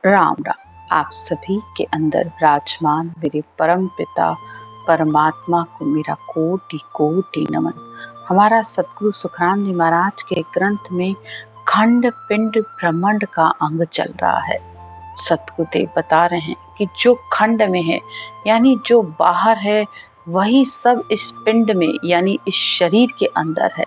राम राम। आप सभी के अंदर विराजमान मेरे परम पिता परमात्मा को मेरा कोटि कोटि नमन। हमारा सतगुरु सुखराम जी महाराज के ग्रंथ में खंड पिंड ब्रह्मांड का अंग चल रहा है। सतगुरुदेव बता रहे हैं कि जो खंड में है यानी जो बाहर है वही सब इस पिंड में यानी इस शरीर के अंदर है,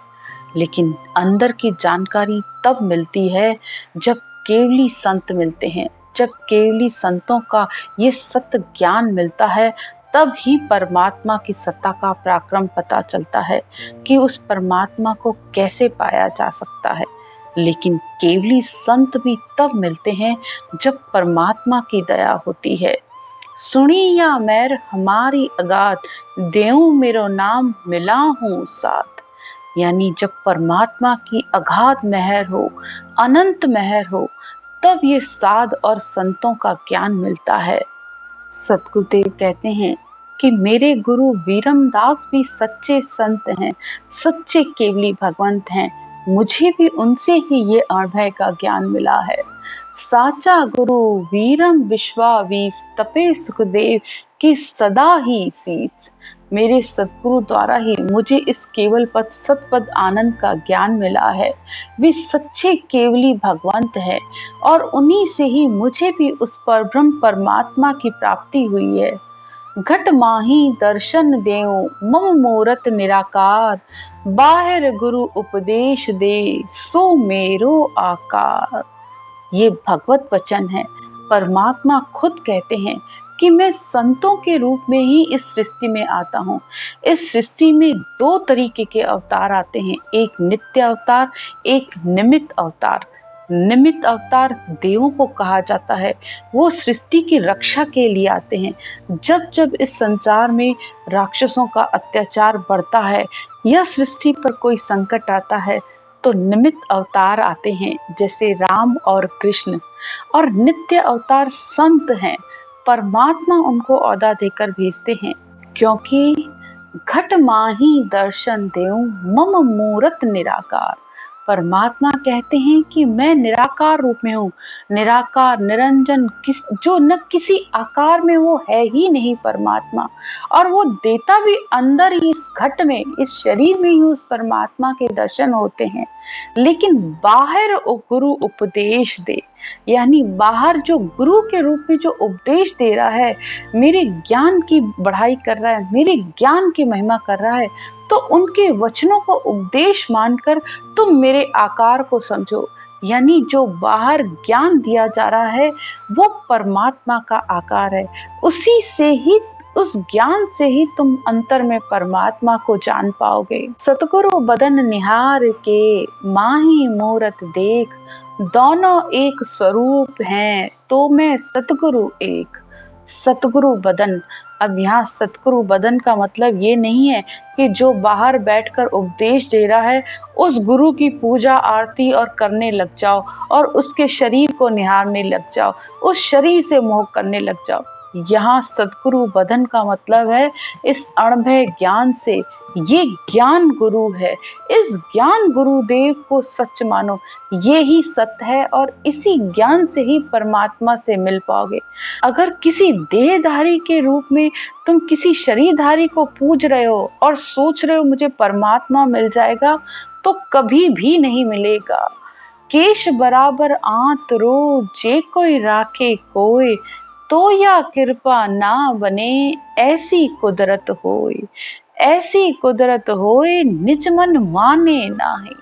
लेकिन अंदर की जानकारी तब मिलती है जब केवली संत मिलते हैं। जब केवली संतों का ये सत्य ज्ञान मिलता है तब ही परमात्मा की सत्ता का पराक्रम पता चलता है कि उस परमात्मा को कैसे पाया जा सकता है। लेकिन केवली संत भी तब मिलते हैं जब परमात्मा की दया होती है। सुनी या मैर हमारी अगाध, देऊं मेरो नाम मिला हूँ साथ। यानी जब परमात्मा की अगाध मेहर हो, अनंत मेहर हो, तब ये साध और संतों का ज्ञान मिलता है। सतगुरुदेव कहते हैं कि मेरे गुरु वीरमदास भी सच्चे संत हैं, सच्चे केवली भगवंत हैं। मुझे भी उनसे ही ये अभय का ज्ञान मिला है। साचा गुरु वीरम विश्वावीस, तपे सुखदेव की सदा ही सीस। मेरे सतगुरु द्वारा ही मुझे इस केवल पद सतपद आनंद का ज्ञान मिला है। वे सच्चे केवली भगवंत है और उन्हीं से ही मुझे भी उस परब्रह्म परमात्मा की प्राप्ति हुई है। घट माही दर्शन देओ मम मूरत निराकार, बाहिर गुरु उपदेश दे सो मेरो आकार। ये भगवत वचन है। परमात्मा खुद कहते हैं कि मैं संतों के रूप में ही इस सृष्टि में आता हूँ। इस सृष्टि में दो तरीके के अवतार आते हैं, एक नित्य अवतार, एक निमित्त अवतार। निमित्त अवतार देवों को कहा जाता है, वो सृष्टि की रक्षा के लिए आते हैं। जब जब इस संसार में राक्षसों का अत्याचार बढ़ता है या सृष्टि पर कोई संकट आता है तो निमित्त अवतार आते हैं, जैसे राम और कृष्ण। और नित्य अवतार संत हैं, परमात्मा उनको औदा देकर भेजते हैं, क्योंकि घट माही दर्शन देऊं मम मूरत निराकार। परमात्मा कहते हैं कि मैं निराकार रूप में हूँ। निराकार निरंजन जो न किसी आकार में, वो है ही नहीं परमात्मा। और वो देता भी अंदर ही इस घट में, इस शरीर में ही उस परमात्मा के दर्शन होते हैं। लेकिन बाहर गुरु उपदेश दे, यानी बाहर जो गुरु के रूप में जो उपदेश दे रहा है, मेरे ज्ञान की बढ़ाई कर रहा है, मेरे ज्ञान की महिमा कर रहा है, तो उनके वचनों को उपदेश मानकर तुम मेरे आकार को समझो। यानी जो बाहर ज्ञान दिया जा रहा है वो परमात्मा का आकार है। उसी से ही, उस ज्ञान से ही तुम अंतर में परमात्मा को जान पाओगे। सतगुरु बदन निहार के माही मूरत देख, दोनों एक स्वरूप हैं तो मैं सतगुरु एक। सतगुरु बदन, अब यहाँ सतगुरु बदन का मतलब ये नहीं है कि जो बाहर बैठकर उपदेश दे रहा है उस गुरु की पूजा आरती और करने लग जाओ और उसके शरीर को निहारने लग जाओ, उस शरीर से मोह करने लग जाओ। यहाँ सतगुरु बदन का मतलब है इस अणभय ज्ञान से, ये ज्ञान गुरु है। इस ज्ञान गुरुदेव को सच मानो, ये ही सत्य है और इसी ज्ञान से ही परमात्मा से मिल पाओगे। अगर किसी देहधारी के रूप में तुम किसी शरीरधारी को पूज रहे हो और सोच रहे हो मुझे परमात्मा मिल जाएगा, तो कभी भी नहीं मिलेगा। केश बराबर आंत रो, जे कोई राखे कोय, तो या कृपा ना बने, ऐसी कुदरत होय। ऐसी कुदरत होए निज मन माने नाही।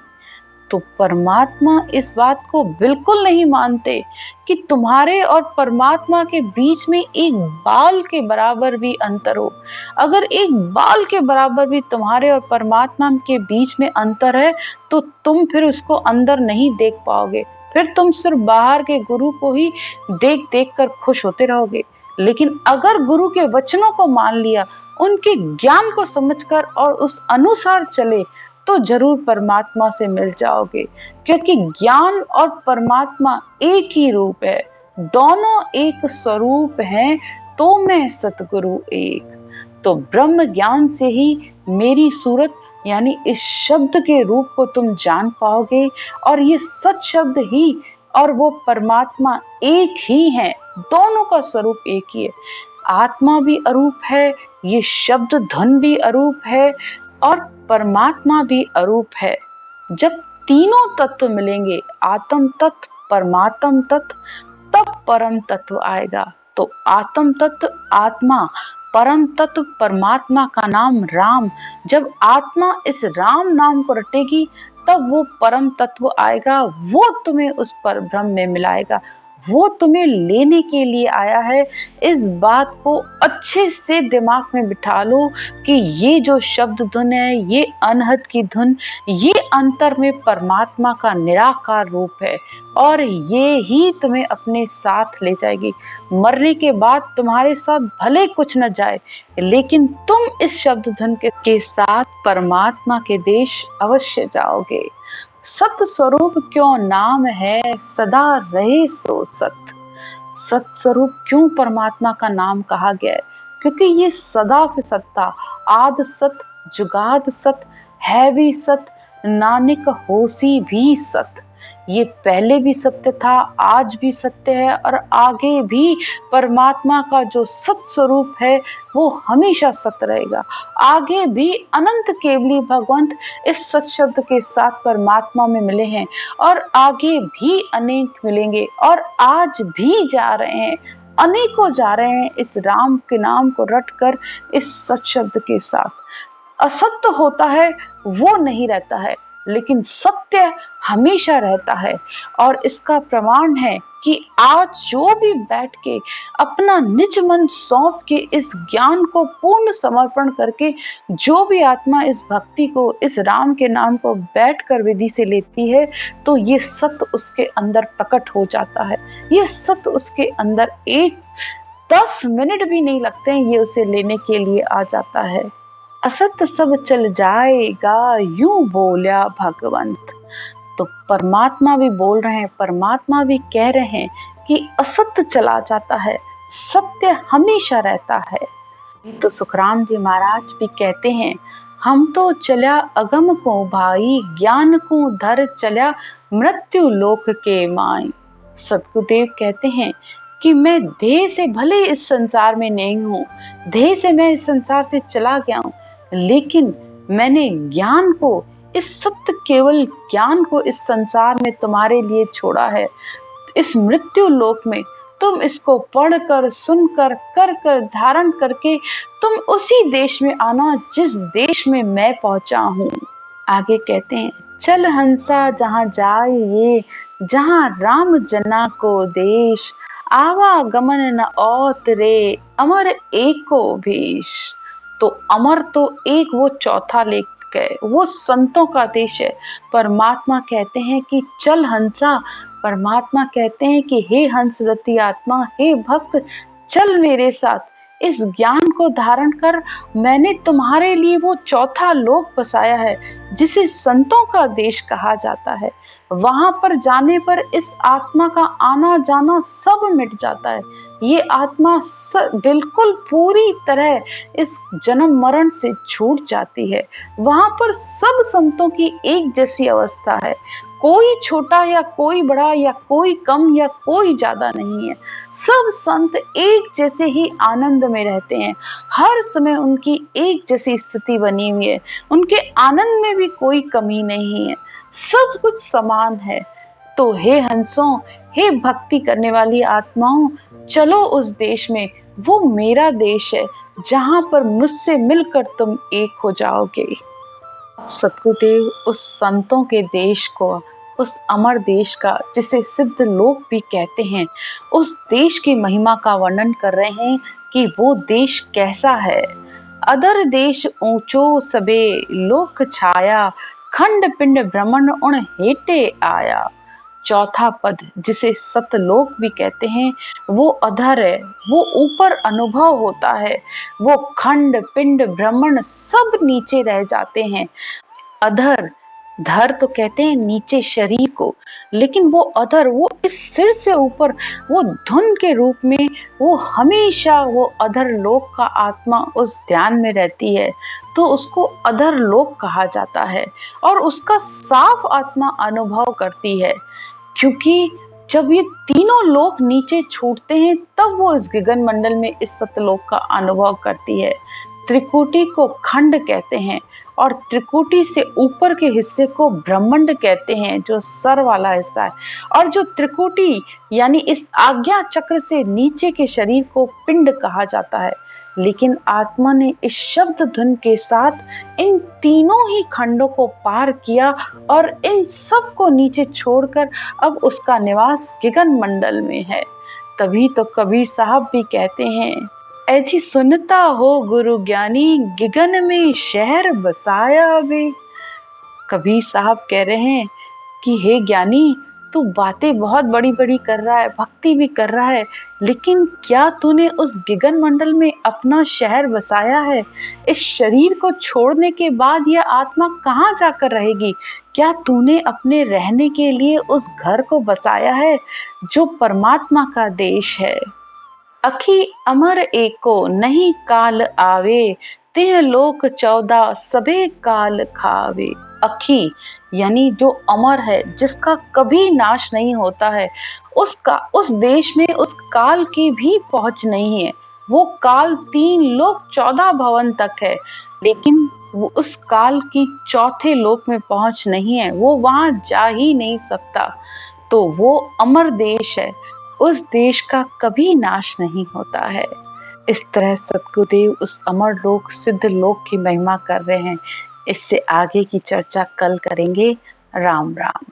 तो परमात्मा इस बात को बिल्कुल नहीं मानते कि तुम्हारे और परमात्मा के बीच में एक बाल के बराबर भी अंतर हो। अगर एक बाल के बराबर भी तुम्हारे और परमात्मा के बीच में अंतर है तो तुम फिर उसको अंदर नहीं देख पाओगे। फिर तुम सिर्फ बाहर के गुरु को ही देख देख कर खुश होते रहोगे। लेकिन अगर गुरु के वचनों को मान लिया, उनके ज्ञान को समझकर और उस अनुसार चले, तो जरूर परमात्मा से मिल जाओगे। क्योंकि ज्ञान और परमात्मा एक ही रूप है, दोनों एक स्वरूप हैं तो मैं सतगुरु एक। तो ब्रह्म ज्ञान से ही मेरी सूरत यानी इस शब्द के रूप को तुम जान पाओगे और ये सत शब्द ही और वो परमात्मा एक ही है, दोनों का स्वरूप एक ही है। आत्मा भी अरूप है, ये शब्द धन भी अरूप है और परमात्मा भी अरूप है। जब तीनों तत्व मिलेंगे, आत्म तत्व, परमात्म तत्व, तब परम तत्व आएगा। तो आत्म तत्व आत्मा, परम तत्व परमात्मा का नाम राम। जब आत्मा इस राम नाम को रटेगी तब वो परम तत्व आएगा, वो तुम्हें उस पर ब्रह्म में मिलाएगा, वो तुम्हें लेने के लिए आया है। इस बात को अच्छे से दिमाग में बिठा लो कि ये जो शब्द धुन है, ये अनहद की धुन, ये अंतर में परमात्मा का निराकार रूप है और ये ही तुम्हें अपने साथ ले जाएगी। मरने के बाद तुम्हारे साथ भले कुछ न जाए, लेकिन तुम इस शब्द धुन के साथ परमात्मा के देश अवश्य जाओगे। सत स्वरूप क्यों नाम है, सदा रहे सो सत। सत स्वरूप क्यों परमात्मा का नाम कहा गया है? क्योंकि ये सदा से सत्ता, आद सत, जुगाद सत, है भी सत, नानक होसी भी सत। ये पहले भी सत्य था, आज भी सत्य है और आगे भी परमात्मा का जो सत स्वरूप है वो हमेशा सत्य रहेगा। आगे भी अनंत केवली भगवंत इस सत शब्द के साथ परमात्मा में मिले हैं और आगे भी अनेक मिलेंगे और आज भी जा रहे हैं, अनेकों जा रहे हैं इस राम के नाम को रट कर इस सत शब्द के साथ। असत्य होता है वो नहीं रहता है, लेकिन सत्य हमेशा रहता है और इसका प्रमाण है कि आज जो भी बैठ के अपना निज मन सौंप के इस ज्ञान को पूर्ण समर्पण करके जो भी आत्मा इस भक्ति को, इस राम के नाम को बैठकर विधि से लेती है, तो ये सत्य उसके अंदर प्रकट हो जाता है। ये सत्य उसके अंदर 10 मिनट भी नहीं लगते हैं, ये उसे लेने के लिए आ जाता है। असत सब चल जाएगा, यूं बोला भगवंत। तो परमात्मा भी बोल रहे हैं, परमात्मा भी कह रहे हैं कि असत्य चला जाता है, सत्य हमेशा रहता है। तो सुखराम जी महाराज भी कहते हैं, हम तो चल्या अगम को भाई, ज्ञान को धर चल्या मृत्यु लोक के माई। सतगुरुदेव कहते हैं कि मैं देह से भले इस संसार में नहीं हूँ, देह से मैं इस संसार से चला गया हूँ, लेकिन मैंने ज्ञान को, इस सत्य केवल ज्ञान को इस संसार में तुम्हारे लिए छोड़ा है। इस मृत्यु लोक में तुम इसको पढ़कर, सुनकर, कर कर, धारण करके तुम उसी देश में आना जिस देश में मैं पहुंचा हूँ। आगे कहते हैं, चल हंसा जहाँ जाए ये, जहाँ राम जना को देश, आवागमन न औत रे, अमर एको भेष। तो अमर तो एक वो चौथा लेख है, वो संतों का देश है। परमात्मा कहते हैं कि चल हंसा, परमात्मा कहते हैं कि हे हंसरती आत्मा, हे भक्त, चल मेरे साथ, इस ज्ञान को धारण कर। मैंने तुम्हारे लिए वो चौथा लोक बसाया है जिसे संतों का देश कहा जाता है। वहां पर जाने पर इस आत्मा का आना जाना सब मिट जाता है। ये आत्मा बिल्कुल पूरी तरह इस जन्म मरण से छूट जाती है। वहां पर सब संतों की एक जैसी अवस्था है, कोई छोटा या कोई बड़ा या कोई कम या कोई ज्यादा नहीं है। सब संत एक जैसे ही आनंद में रहते हैं, हर समय उनकी एक जैसी स्थिति बनी हुई है, उनके आनंद में भी कोई कमी नहीं है, सब कुछ समान है। तो हे हंसों, हे भक्ति करने वाली आत्माओं, चलो उस देश में, वो मेरा देश है जहां पर मुझसे मिलकर तुम एक हो जाओगे। सतगुरुदेव उस संतों के देश को, उस अमर देश का, जिसे सिद्ध लोक भी कहते हैं, उस देश की महिमा का वर्णन कर रहे हैं कि वो देश कैसा है। अदर देश ऊंचो सबे लोक छाया, खंड पिंड भ्रमण उण हेटे आया। चौथा पद जिसे सतलोक भी कहते हैं, वो अधर है, वो ऊपर अनुभव होता है, वो खंड पिंड भ्रमण सब नीचे रह जाते हैं। अधर, धर तो कहते हैं नीचे शरीर को, लेकिन वो अधर, वो इस सिर से ऊपर, वो धुन के रूप में, वो हमेशा वो अधर लोक का आत्मा उस ध्यान में रहती है, तो उसको अधर लोक कहा जाता है और उसका साफ आत्मा अनुभव करती है। क्योंकि जब ये तीनों लोक नीचे छूटते हैं तब वो इस गगन मंडल में इस सतलोक का अनुभव करती है। त्रिकुटी को खंड कहते हैं और त्रिकुटी से ऊपर के हिस्से को ब्रह्मांड कहते हैं, जो सर वाला हिस्सा है। और जो त्रिकुटी यानी इस आज्ञा चक्र से नीचे के शरीर को पिंड कहा जाता है। लेकिन आत्मा ने इस शब्द धुन के साथ इन तीनों ही खंडों को पार किया और इन सब को नीचे छोड़कर अब उसका निवास गगन मंडल में है। तभी तो कबीर साहब भी कहते हैं, ऐसी सुनता हो गुरु ज्ञानी, गगन में शहर बसाया वे। कबीर साहब कह रहे हैं कि हे ज्ञानी, तू बातें बहुत बड़ी बड़ी कर रहा है, भक्ति भी कर रहा है, लेकिन क्या तूने उस गगन मंडल में अपना शहर बसाया है? इस शरीर को छोड़ने के बाद यह आत्मा कहाँ जाकर रहेगी? क्या तूने अपने रहने के लिए उस घर को बसाया है जो परमात्मा का देश है? अखी अमर एको नहीं काल आवे, तेह लोक 14 सबे काल खावे। अखी यानी जो अमर है, जिसका कभी नाश नहीं होता है, उसका उस देश में उस काल की भी पहुंच नहीं है। वो काल 3 लोक 14 भवन तक है, लेकिन वो उस काल की चौथे लोक में पहुंच नहीं है, वो वहां जा ही नहीं सकता। तो वो अमर देश है, उस देश का कभी नाश नहीं होता है। इस तरह सद्गुरुदेव उस अमर लोक सिद्ध लोक की महिमा कर रहे हैं। इससे आगे की चर्चा कल करेंगे। राम राम।